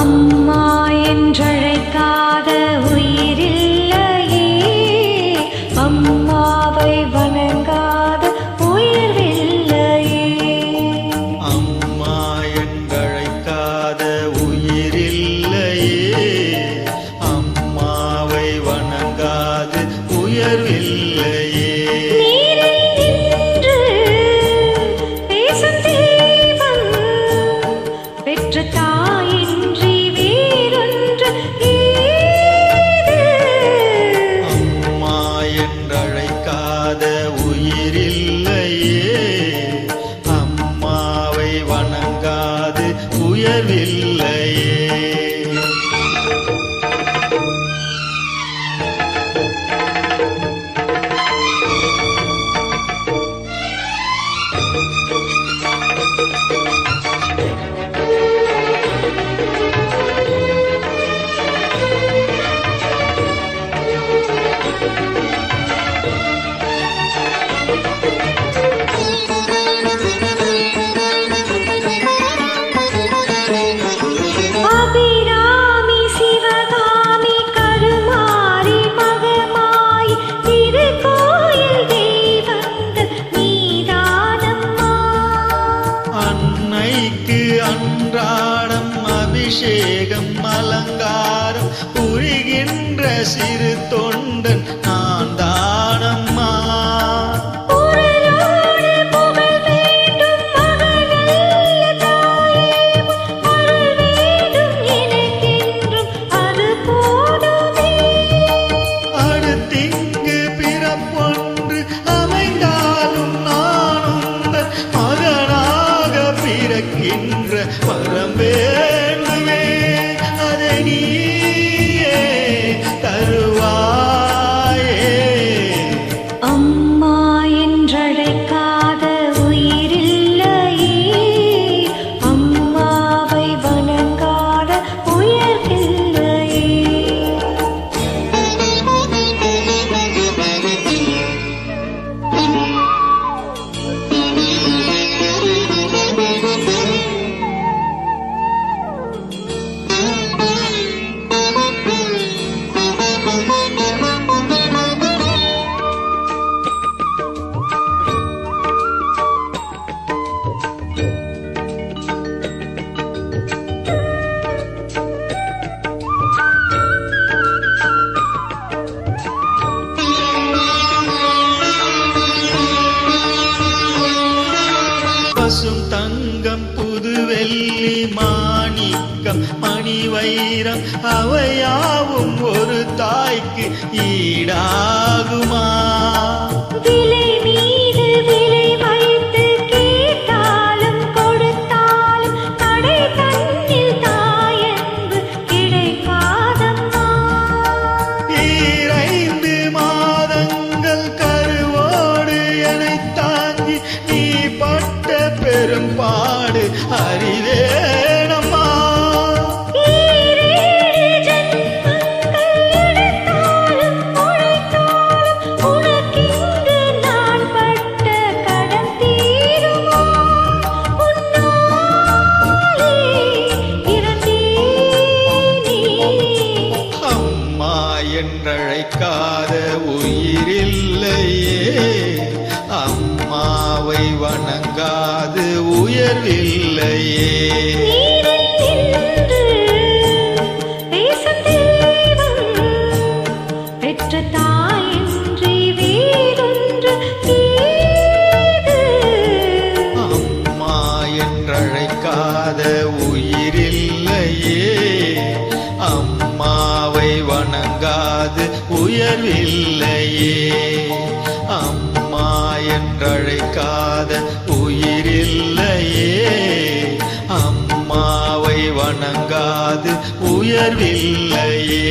அம்மா என்றழைக்காத உயிரில்லையே, அம்மாவை வணங்காத உயிரில்லையே. அம்மா என்றழைக்காத உயிரில்லையே, அம்மாவை வணங்காது உயர்வில்லையே. அம்மாவை வணங்காது உயர்வில்லையே. அன்றாடம் அபிஷேகம் அலங்காரம் புரிகின்ற சிறு தொண்டன் நான் தானம்மா. அடுத்திங்கு பிறப்பொன்று அமைந்தாலும் நான் உந்தன் மகனாக பிறக்கின்ற வரம் வேண்டுமே, அதை நீயே தருவாயே. அம்மா என்றழைக்காத உயிரில்லையே, அம்மாவை வணங்காத உயர்வில்லையே. பசும் தங்கம் புதுவெள்ளி மாணிக்கம் மணி வைரம் அவையாவும் ஒரு தாய்க்கு ஈடாகுமா? விலை மீது விலை வைத்து கேட்டாலும் கொடுத்தாலும் தடை தன்னில் தாயன்பு கிடைக்காதம்மா. 2 மாதங்கள் கருவோடு என்னை தாங்கி நீ பட்ட பெரும்பாடு அறிவேனம்மா. அம்மா என்றழைக்காத உயிரில்லையே, அம்மாவை வணங்காது உயர்வில்லையே. பெற்ற தாயின்றி வேறொன்று ஏது? அம்மா என்றழைக்காத உயிரில்லையே, அம்மாவை வணங்காது உயர்வில்லையே. அம்மா என்றழைக்காத உயிரில்லையே, அம்மாவை வணங்காது உயர்வில்லையே.